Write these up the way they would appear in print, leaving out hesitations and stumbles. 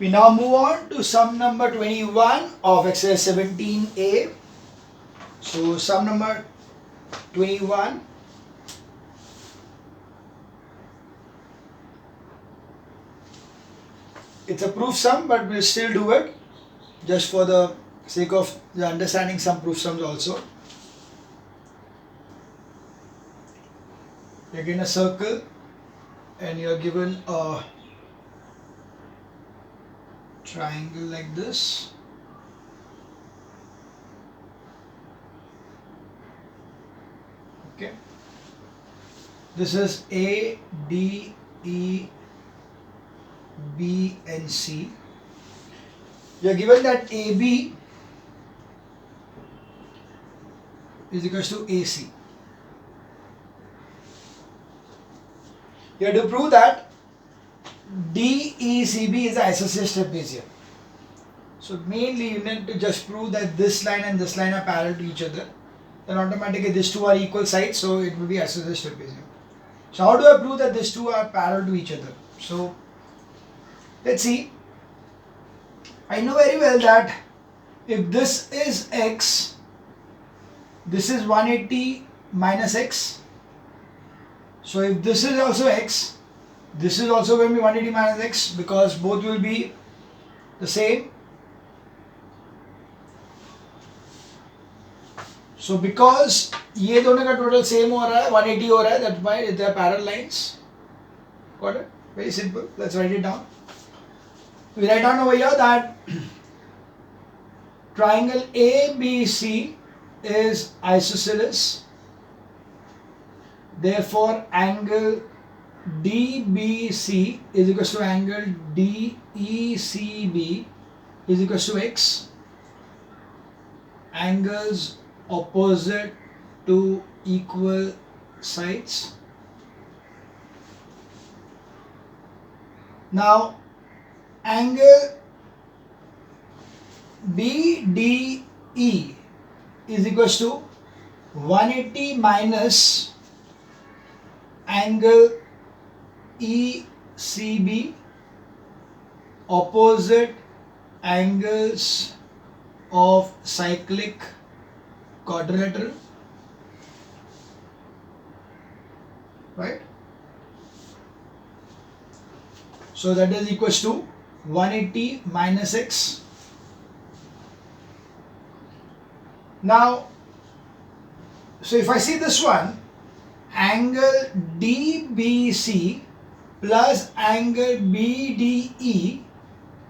We now move on to sum number 21 of exercise 17a. So sum number 21. It's a proof sum, but we'll still do it just for the sake of the understanding some proof sums also. You're given a circle and you're given a triangle like this. Okay. This is A, D, E, B and C. You are given that AB is equals to AC. You have to prove that DECB is the isosceles trapezium. So mainly you need to just prove that this line and this line are parallel to each other. Then automatically these two are equal sides, so it will be isosceles trapezium. So how do I prove that these two are parallel to each other? So let's see. I know very well that if this is x, this is 180 minus x. So if this is also x, this is also going to be 180 minus x because both will be the same. So because ये दोनों का total same हो रहा है 180 हो रहा है, that's why they are parallel lines. Got it? Very simple. Let's write it down. We write down over here that triangle ABC is isosceles. Therefore, angle DBC is equal to angle DECB is equal to x. Angles opposite to equal sides. Now, angle BDE is equal to 180 minus angle ECB, opposite angles of cyclic quadrilateral, right? So that is equals to 180 minus x. Now, so if I see this one, angle DBC plus angle BDE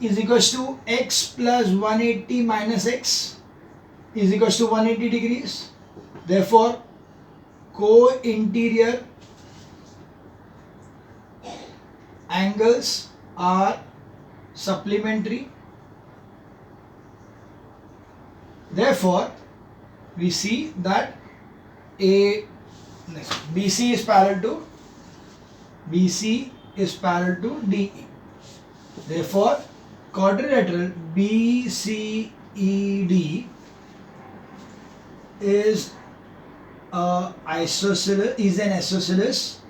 is equals to x plus 180 minus x is equals to 180 degrees. Therefore, co-interior angles are supplementary. Therefore, we see that BC is parallel to DE. Therefore, quadrilateral BCED is an isosceles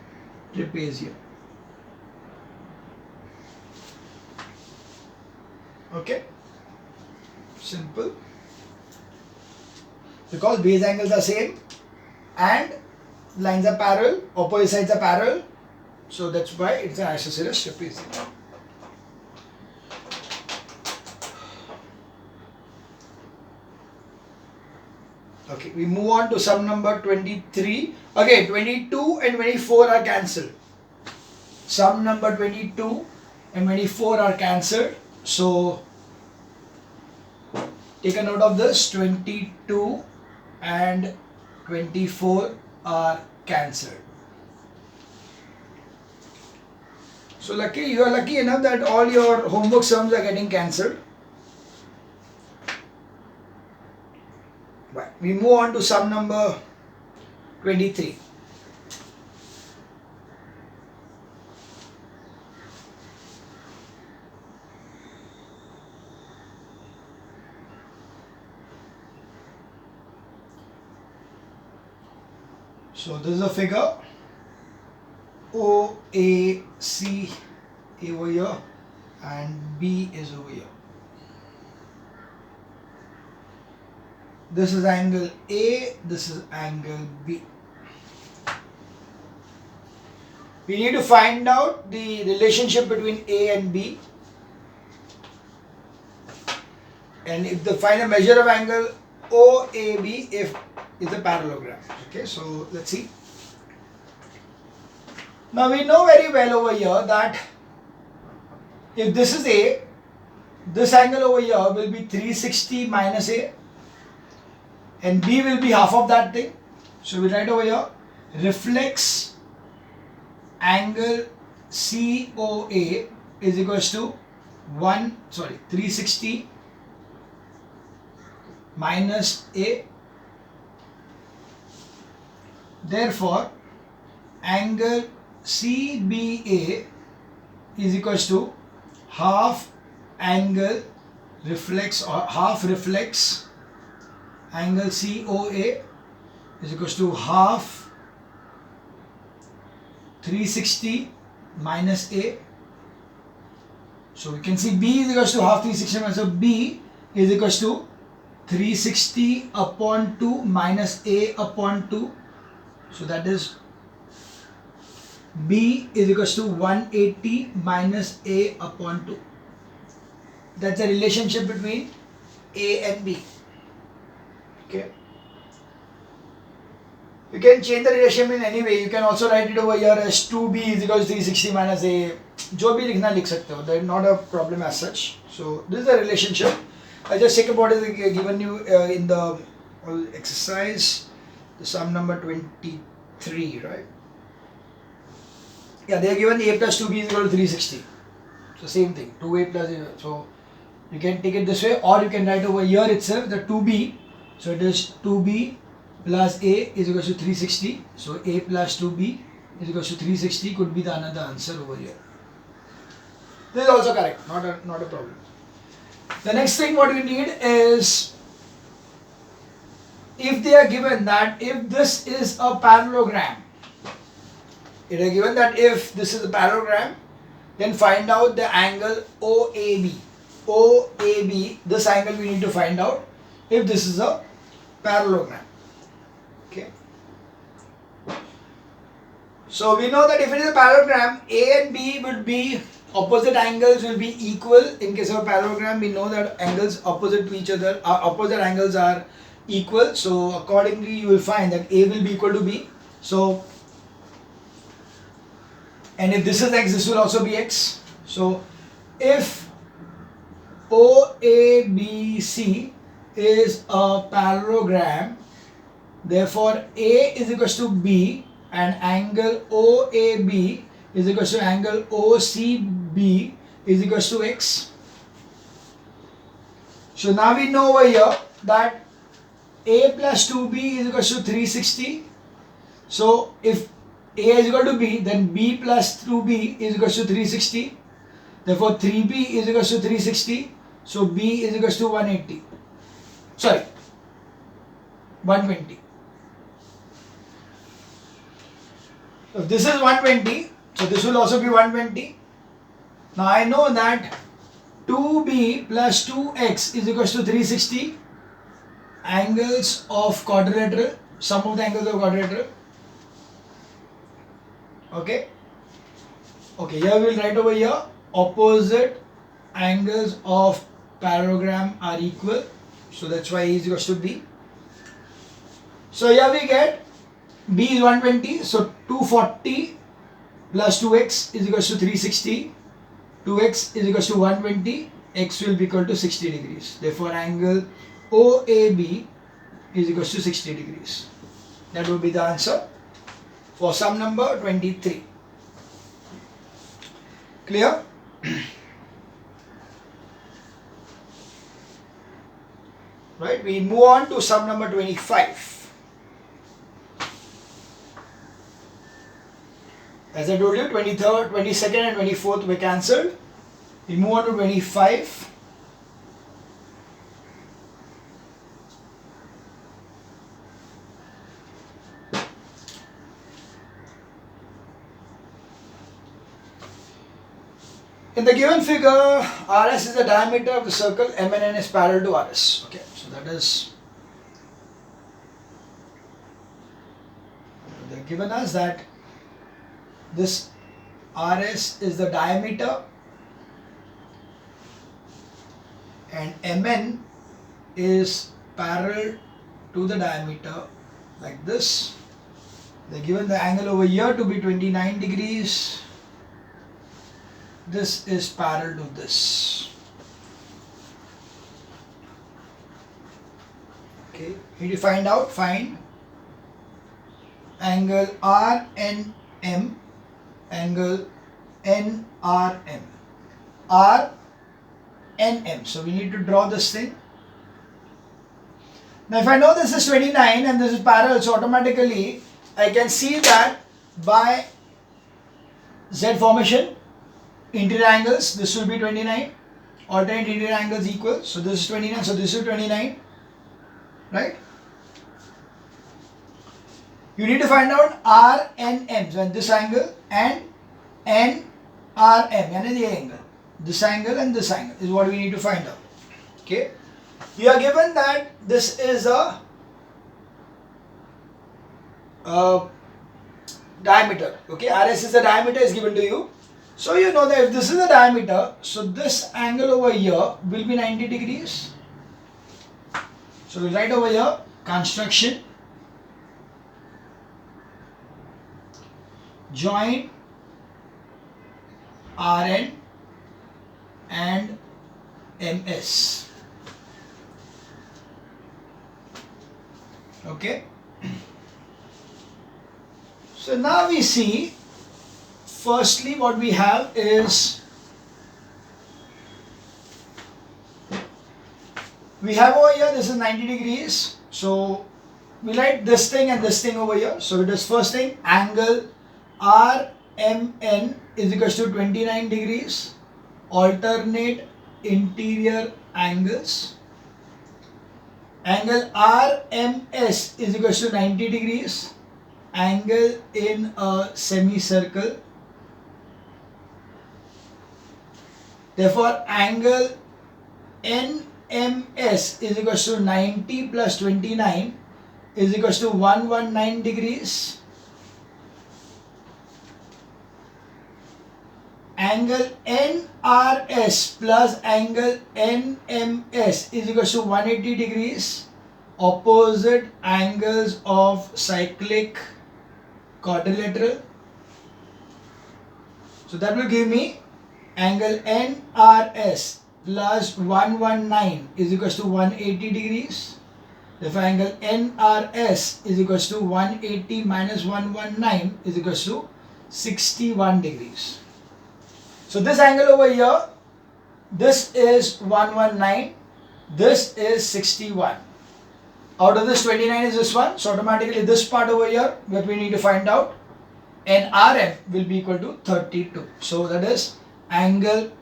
trapezium. Okay, simple. Because base angles are same and lines are parallel, opposite sides are parallel, so that's why it's an isosceles trapezium. Okay, we move on to sum number 23. Okay, 22 and 24 are cancelled. Sum number 22 and 24 are cancelled. So take a note of this. 22 and 24 are cancelled. So you are lucky enough that all your homework sums are getting cancelled. Right. We move on to sum number 23. So this is a figure OAC over here, and B is over here. This is angle A, this is angle B. We need to find out the relationship between A and B. And if the find a measure of angle OAB if is a parallelogram. Okay, so let's see. Now we know very well over here that if this is A, this angle over here will be 360 minus A, and B will be half of that thing. So we write over here reflex angle COA is equals to 360 minus A. Therefore, angle CBA is equals to half angle reflex or half reflex angle COA is equals to half 360 minus A. So we can see B is equals to half 360 minus, so B is equals to 360 upon 2 minus A upon 2. So that is B is equals to 180 minus A upon 2. That's a relationship between A and B. Okay. You can change the relationship in any way. You can also write it over here as 2B is equals to 360 minus A. जो भी लिखना लिख सकते हो. That's not a problem as such. So this is the relationship. I just check about it given you in the exercise, the sum number 23, right? Yeah, they are given A plus 2B is equal to 360. So same thing, 2A plus A. So you can take it this way, or you can write over here itself the 2B. So it is 2B plus A is equal to 360. So A plus 2B is equal to 360 could be the another answer over here. This is also correct, not a problem. The next thing what we need is, if they are given that if this is a parallelogram, it is given that if this is a parallelogram, then find out the angle OAB. OAB, this angle we need to find out if this is a parallelogram. Okay. So we know that if it is a parallelogram, A and B would be opposite angles will be equal. In case of a parallelogram, we know that angles opposite to each other, opposite angles are equal. So accordingly, you will find that A will be equal to B. So, and if this is X, this will also be X. So if OABC is a parallelogram, therefore A is equal to B and angle OAB is equal to angle OCB is equal to X. So now we know over here that A plus 2B is equal to 360. So if A is equal to B, then B plus 2B is equal to 360. Therefore 3B is equal to 360. So B is equal to 180. Sorry, 120. If this is 120, so this will also be 120. Now I know that 2B plus 2X is equal to 360. Angles of quadrilateral, sum of the angles of quadrilateral. Okay. Okay, here we will write over here opposite angles of parallelogram are equal. So that's why A is equal to B. So here we get B is 120. So 240 plus 2x is equal to 360. 2x is equal to 120. X will be equal to 60 degrees. Therefore, angle OAB is equal to 60 degrees. That will be the answer for sum number 23. Clear? Right, we move on to sum number 25. As I told you, 23rd, 22nd and 24th were cancelled. We move on to 25. In the given figure, RS is the diameter of the circle, M and N is parallel to RS. Okay, so that is, they're given us that this RS is the diameter and MN is parallel to the diameter like this. They're given the angle over here to be 29 degrees. This is parallel to this. Okay, need to find angle RNM, angle NRM, RNM. So we need to draw this thing. Now if I know this is 29 and this is parallel, so automatically I can see that by Z formation, interior angles, this will be 29, alternate interior angles equal, so this is 29, so this is 29, right? You need to find out R and M, so this angle and NRM, yani the angle. This angle and this angle is what we need to find out. Okay. You are given that this is a diameter. Okay, RS is the diameter is given to you. So you know that if this is the diameter, so this angle over here will be 90 degrees. So we write over here construction join Rn and MS. Okay. So now we see, firstly what we have is, we have over here this is 90 degrees. So we write this thing and this thing over here. So it is first thing, angle RMN is equal to 29 degrees, alternate interior angles. Angle RMS is equal to 90 degrees, angle in a semicircle. Therefore, angle NMS is equal to 90 plus 29 is equal to 119 degrees. Angle NRS plus angle NMS is equal to 180 degrees, opposite angles of cyclic quadrilateral. So that will give me angle NRS plus 119 is equal to 180 degrees. Therefore, angle NRS is equal to 180 minus 119 is equal to 61 degrees. So this angle over here, this is 119, this is 61. Out of this 29 is this one, so automatically this part over here that we need to find out, NRM will be equal to 32. So that is angle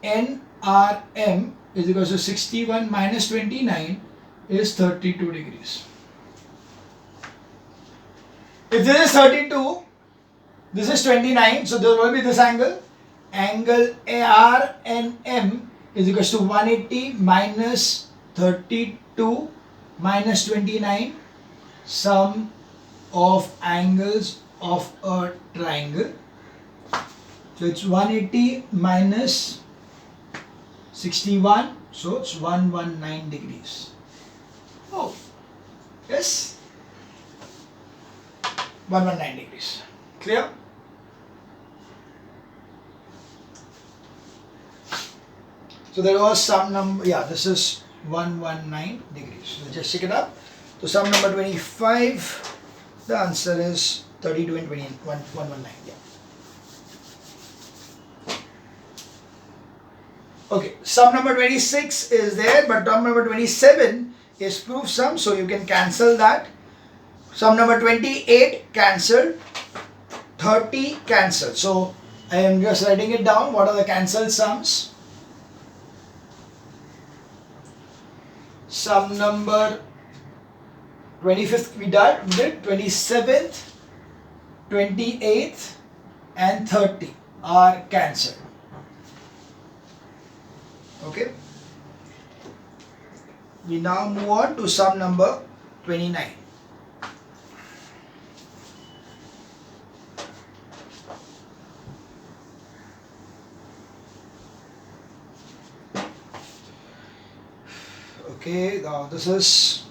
NRM is equal to 61 minus 29 is 32 degrees. If this is 32, this is 29, so there will be this angle. Angle RNM is equal to 180 minus 32 minus 29, sum of angles of a triangle. So it's 180 minus 61, so it's 119 degrees. Oh, yes, 119 degrees. Clear? So there was sum number, yeah, this is 119 degrees. So just check it up. So sum number 25, the answer is 32 and 119. Yeah. Okay, sum number 26 is there, but sum number 27 is proof sum, so you can cancel that. Sum number 28 cancelled, 30 cancelled. So I am just writing it down. What are the cancelled sums? Sum number 25th we did, 27th, 28th and 30 are cancelled. Okay. We now move on to sum number 29. Okay, now this is,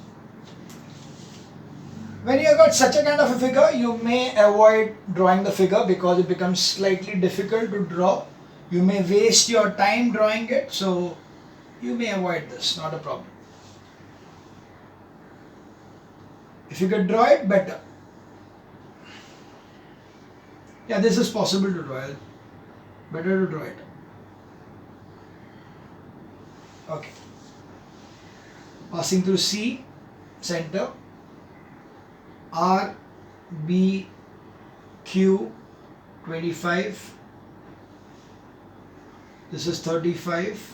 when you have got such a kind of a figure, you may avoid drawing the figure because it becomes slightly difficult to draw. You may waste your time drawing it, so you may avoid this, not a problem. If you could draw it, better. Yeah, this is possible to draw it. Better to draw it. Okay. Passing through C, center, R, B, Q, 25. This is 35.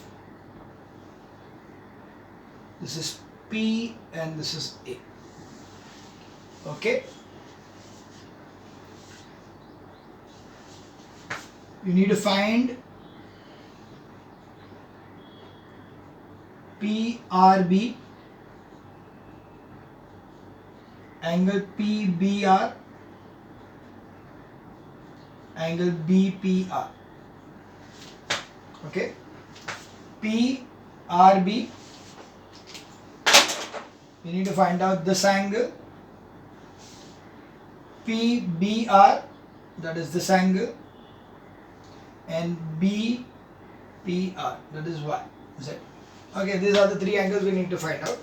This is P and this is A. Okay. You need to find PRB, angle PBR, angle BPR. Okay. PRB, you need to find out this angle. PBR, that is this angle, and BPR, that is Y, Z. Okay, these are the three angles we need to find out.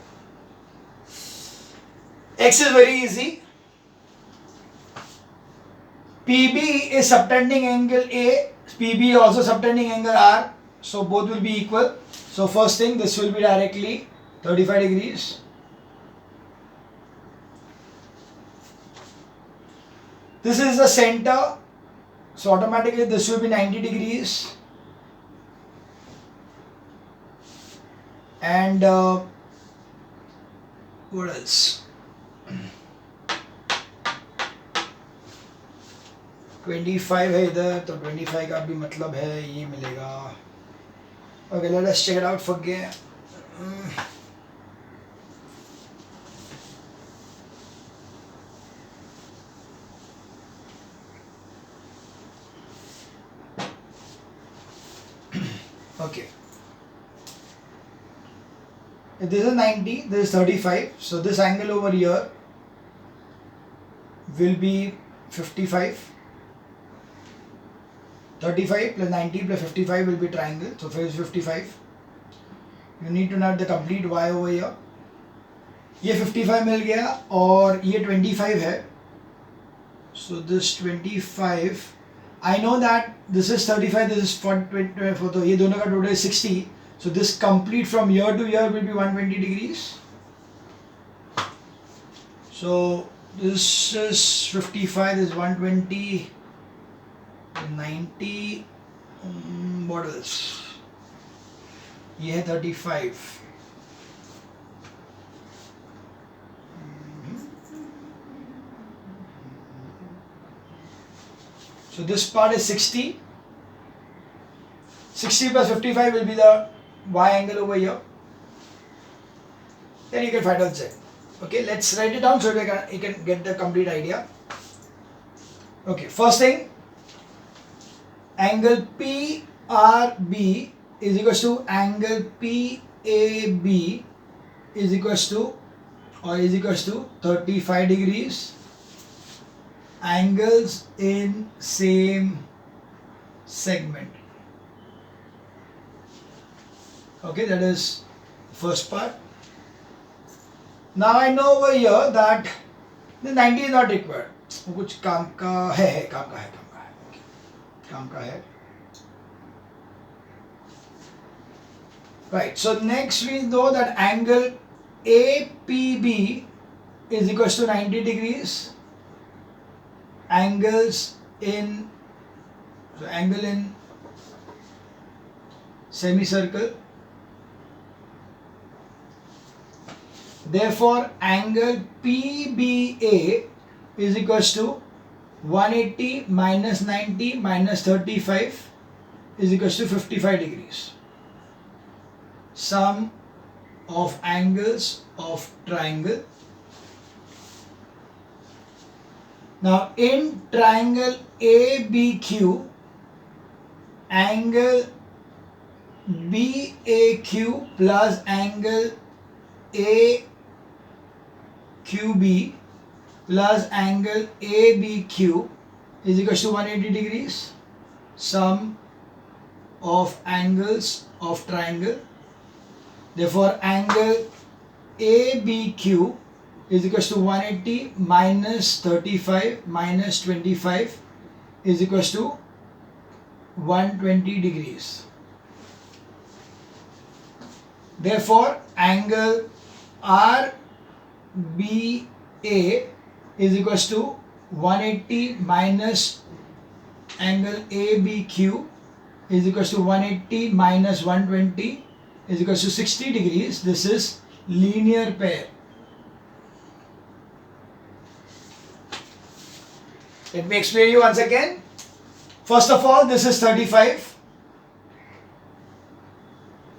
X is very easy. PB is subtending angle A, PB is also subtending angle R, so both will be equal. So first thing, this will be directly 35 degrees. This is the center, so automatically this will be 90 degrees. And what else? 25 है इधर, तो 25 का भी मतलब है ये मिलेगा. Okay, let us check it out for again. Okay. If this is 90, this is 35. So this angle over here will be 55. 35 plus 90 plus 55 will be triangle. So here is 55. You need to know the complete y over here. ये 55 मिल गया और ये 25 है. So this 25. I know that this is 35, this is 24, तो ये दोनों का total is 60. So this complete from here to here will be 120 degrees. So this is 55, this is 120, 90, what else? ये है 35. So this part is 60. 60 plus 55 will be the y angle over here. Then you can find out z. Okay, let's write it down so you can get the complete idea. Okay, first thing, angle PRB is equals to angle PAB is equals to 35 degrees. Angles in same segment. Okay, that is first part. Now I know over here that the 90 is not required. कुछ काम का है. Right. So next we know that angle APB is equals to 90 degrees. Angle in semicircle. Therefore, angle PBA is equals to 180 minus 90 minus 35 is equals to 55 degrees. sum of angles of triangle. Now in triangle ABQ, angle BAQ plus angle AQB plus angle ABQ is equal to 180 degrees. Sum of angles of triangle. Therefore, angle ABQ is equal to 180 minus 35 minus 25 is equal to 120 degrees. Therefore, angle RBA is equal to 180 minus angle ABQ is equal to 180 minus 120 is equal to 60 degrees. This is linear pair. Let me explain you once again. First of all, this is 35.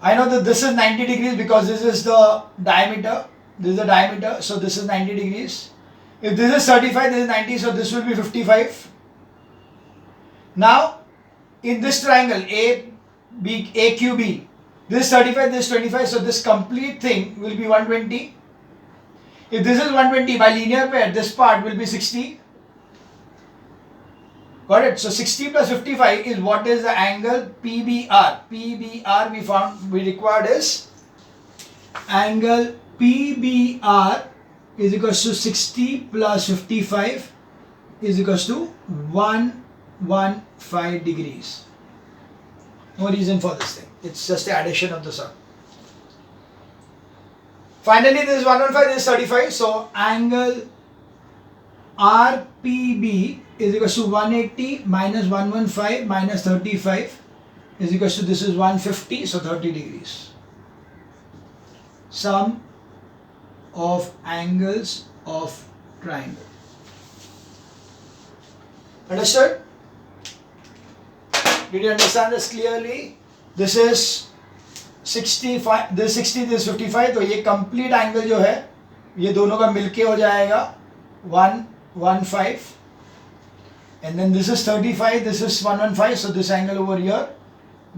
I know that this is 90 degrees because this is the diameter. This is the diameter, so this is 90 degrees. If this is 35, this is 90, so this will be 55. Now, in this triangle AQB, this is 35, this is 25, so this complete thing will be 120. If this is 120 by linear pair, this part will be 60. Got it? So 60 plus 55 is what is the angle PBR. PBR we required is angle PBR is equal to 60 plus 55 is equal to 115 degrees. No reason for this thing. It's just the addition of the sum. Finally, this is 115, this is 35. So angle RPB is equal to 180 minus 115 minus 35 is equal to, this is 150, so 30 degrees. Sum of angles of triangle. Understood? Did you understand this clearly? This is 65, this 60, this 55. तो ये complete angle जो है ये दोनों का मिलके हो जाएगा 115, and then this is 35, this is 115, so this angle over here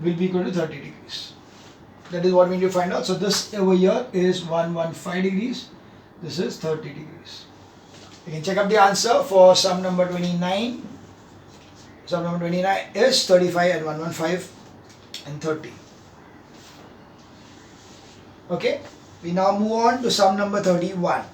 will be equal to 30 degrees. That is what we need to find out. So this over here is 115 degrees, this is 30 degrees. You can check up the answer for sum number 29. Sum number 29 is 35 and 115 and 30. Okay, we now move on to sum number 31.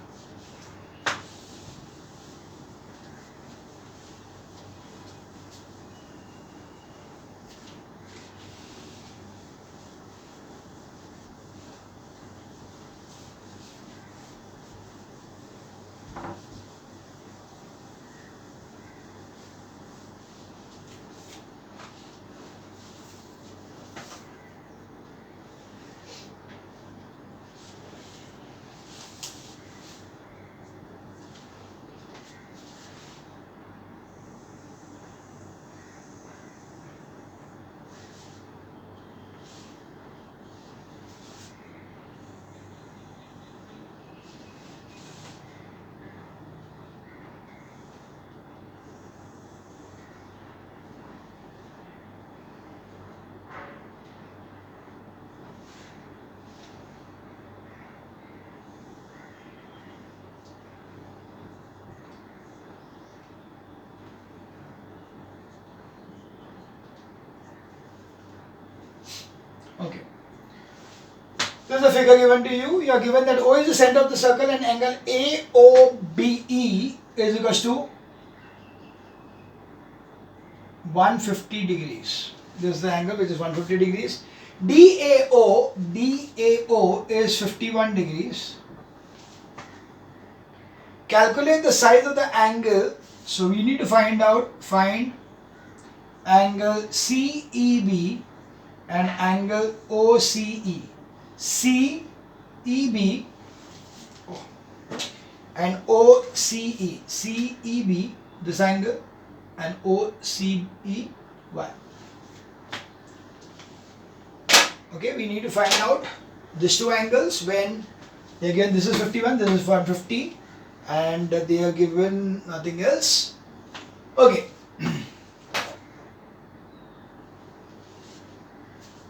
Okay. This is a figure given to you. You are given that O is the center of the circle and angle AOBE is equal to 150 degrees. This is the angle which is 150 degrees. DAO is 51 degrees. Calculate the size of the angle. So we need to find angle CEB and angle OCE. CEB and OCE. CEB, this angle, and OCE, y. Okay, we need to find out these two angles when again this is 51, this is 150, and they are given nothing else. Okay.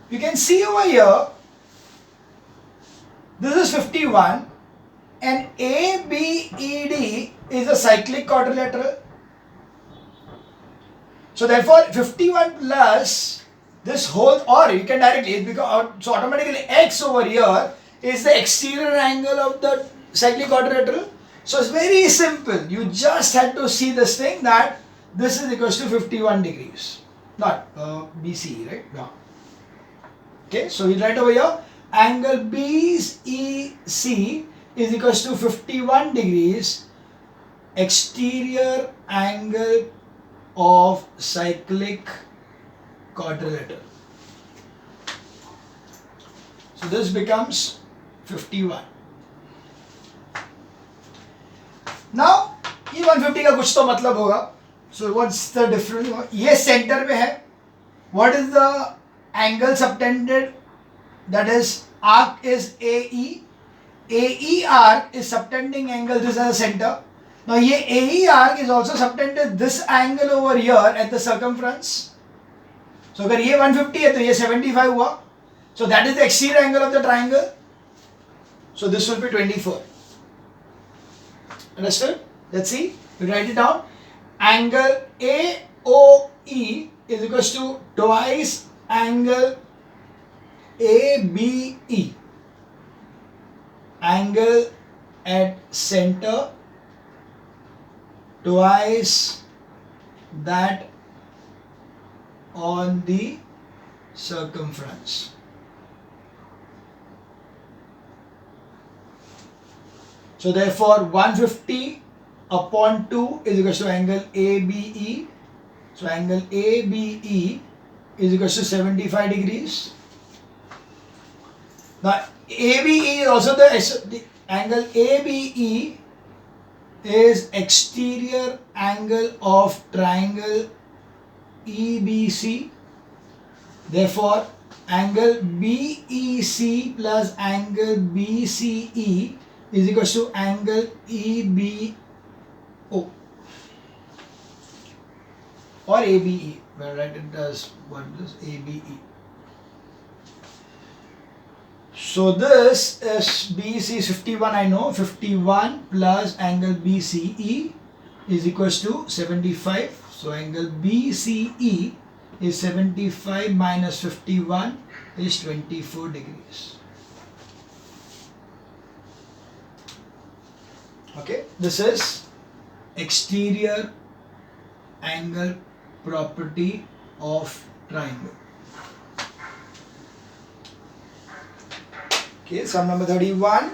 You can see over here, this is 51 and ABED is a cyclic quadrilateral. So therefore 51 plus this whole, or you can directly, because so automatically X over here is the exterior angle of the cyclic quadrilateral. So it's very simple. You just had to see this thing that this is equals to 51 degrees. Not BCE, right? No. Okay, so we write over here angle BEC is equals to 51 degrees exterior angle of cyclic quadrilateral. So this becomes 51. Now ये 150 का कुछ तो मतलब होगा. So what's the difference? ये center पे है. What is the angle subtended? That is arc is AE. AE arc is subtending angle. This is the center. Now ये AE arc is also subtended this angle over here at the circumference. So अगर ये 150 है तो ये 75 हुआ. So that is the exterior angle of the triangle. So this will be 24. Understood? Let's see. We write it down. Angle AOE is equals to twice angle ABE. Angle at center twice that on the circumference. So therefore 150 upon 2 is equals to angle ABE. So angle ABE is equals to 75 degrees. Now ABE is also the angle ABE is exterior angle of triangle EBC. Therefore angle BEC plus angle BCE is equals to angle EBO or ABE. Well, write it as what is ABE. So this is BC is 51, I know. 51 plus angle BCE is equals to 75. So angle BCE is 75 minus 51 is 24 degrees. Okay, this is exterior angle property of triangle. Okay, sum number 31.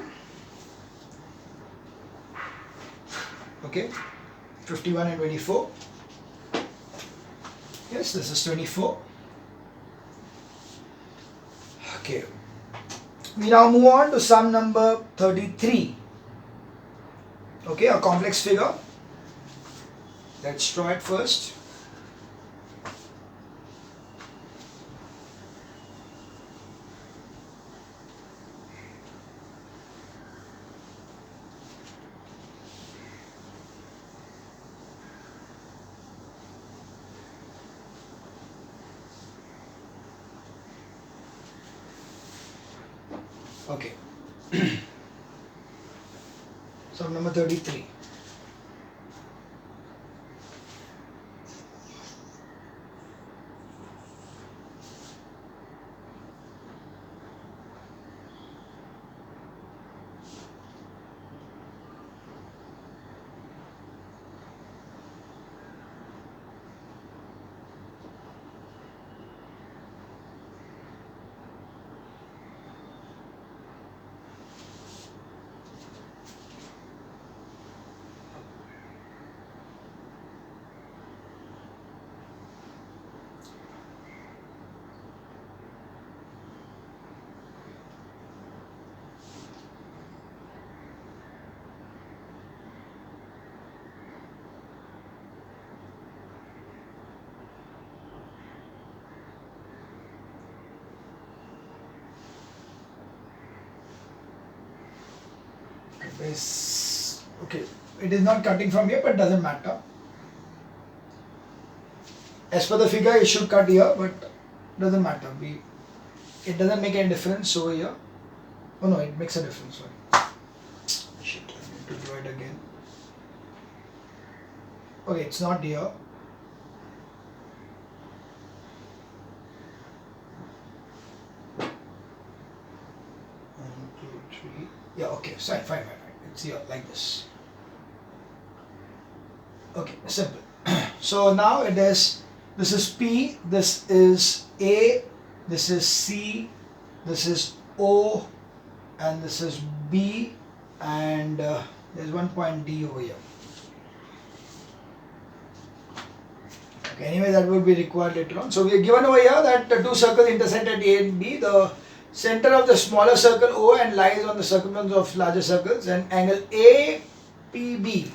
Okay, 51 and 24. Yes, this is 24. Okay, we now move on to sum number 33. Okay, a complex figure. Let's draw it first. Okay. Sum number 33. Okay, it is not cutting from here, but doesn't matter. As per the figure, it should cut here, but doesn't matter. It doesn't make any difference over here. Oh no, it makes a difference. Sorry. Shit, I need to draw it again. Okay, it's not here. 1, 2, 3. Yeah, okay, fine. It's here like this. Okay, simple. So now it is, this is P, this is A, this is C, this is O, and this is B, and there's one point D over here. Okay, anyway, that will be required later on. So we are given over here that the two circles intersect at A and B. The center of the smaller circle O and lies on the circumference of larger circles, and angle APB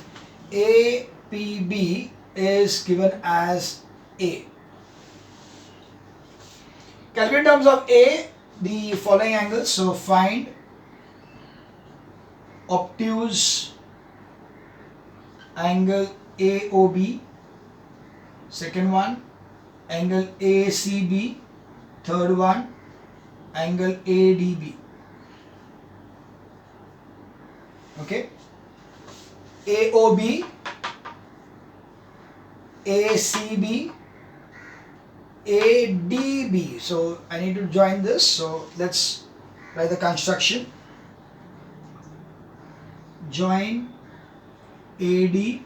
is given as A. Calculate in terms of A the following angles. So find obtuse angle AOB, second one angle ACB, third one angle ADB. Okay, AOB, ACB, ADB. So I need to join this. So let's write the construction. Join AD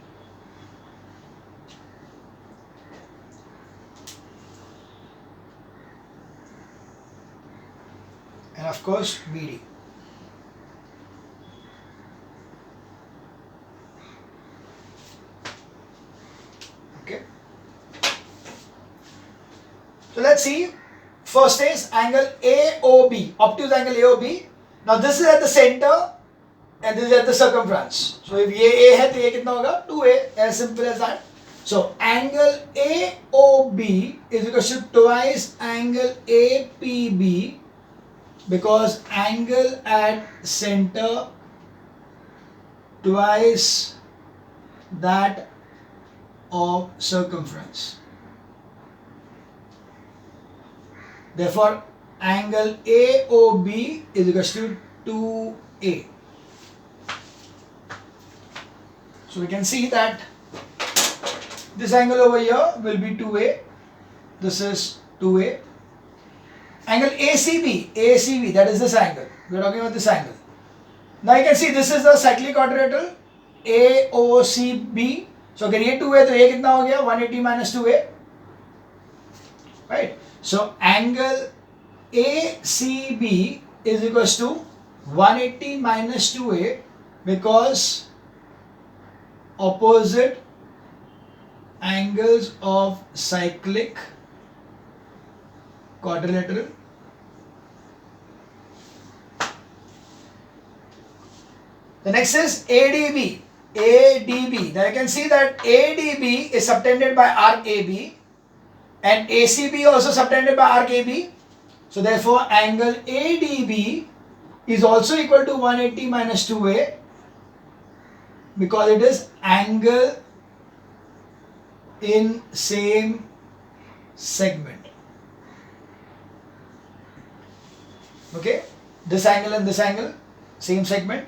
and of course BD. Okay. So let's see. First is angle AOB, obtuse angle AOB. Now this is at the center and this is at the circumference. So if ये A है तो ये कितना होगा? 2A, as simple as that. So angle AOB is equal to twice angle APB, because angle at center twice that of circumference. Therefore, angle AOB is equal to 2A. So we can see that this angle over here will be 2A. This is 2A. Angle ACB, that is this angle. We are talking about this angle. Now you can see this is the cyclic quadrilateral AOCB. So अगर ये 2A तो ये कितना हो गया? 180 minus 2A. Right? So angle ACB is equals to 180 minus 2A, because opposite angles of cyclic quadrilateral The next is ADB. ADB. Now you can see that ADB is subtended by arc AB and ACB also subtended by arc AB. So therefore angle ADB is also equal to 180 minus 2A, because it is angle in same segment. Okay, this angle and this angle, same segment.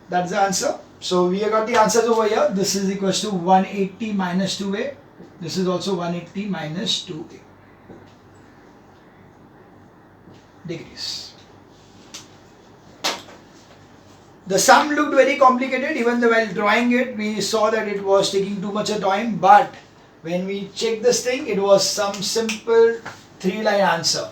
That's the answer. So we have got the answers over here. This is equal to 180 minus 2A. This is also 180 minus 2A degrees. The sum looked very complicated. Even though while drawing it, we saw that it was taking too much of time. But when we checked this thing, it was some simple 3-line answer.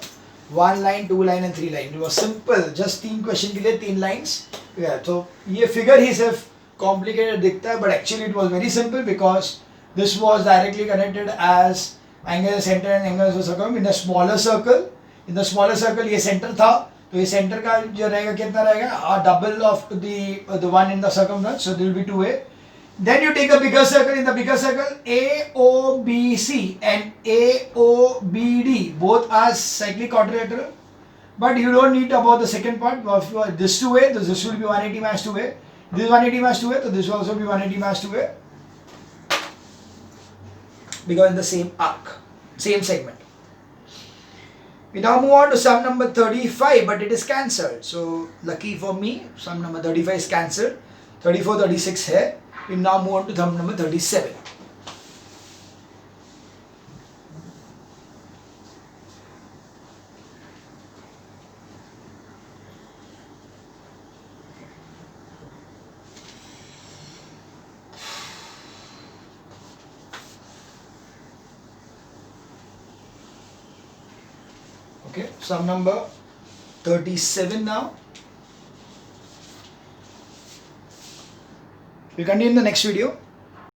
1 line, 2 line and 3 line. It was simple. Just 3 question के लिए 3 lines. Yeah. So ये figure ही सिर्फ complicated दिखता है, but actually it was very simple because this was directly connected as angle center and angle of circumference in a smaller circle. In the smaller circle ये center था, तो ये center का जो रहेगा कितना रहेगा? Double of the one in the circumference. So there will be 2A. Then you take a bigger circle. In the bigger circle, AOBC and AOBD both are cyclic quadrilateral. But you don't need about the second part. If you are this 2A, this will be 180 minus 2A. This is 180 minus 2A, so this will also be 180 minus 2A. Because in the same arc, same segment. We now move on to sum number 35, but it is cancelled. So lucky for me, sum number 35 is cancelled. 34, 36 here. We now move on to sum number 37. Okay, sum number 37 now. We'll continue in the next video.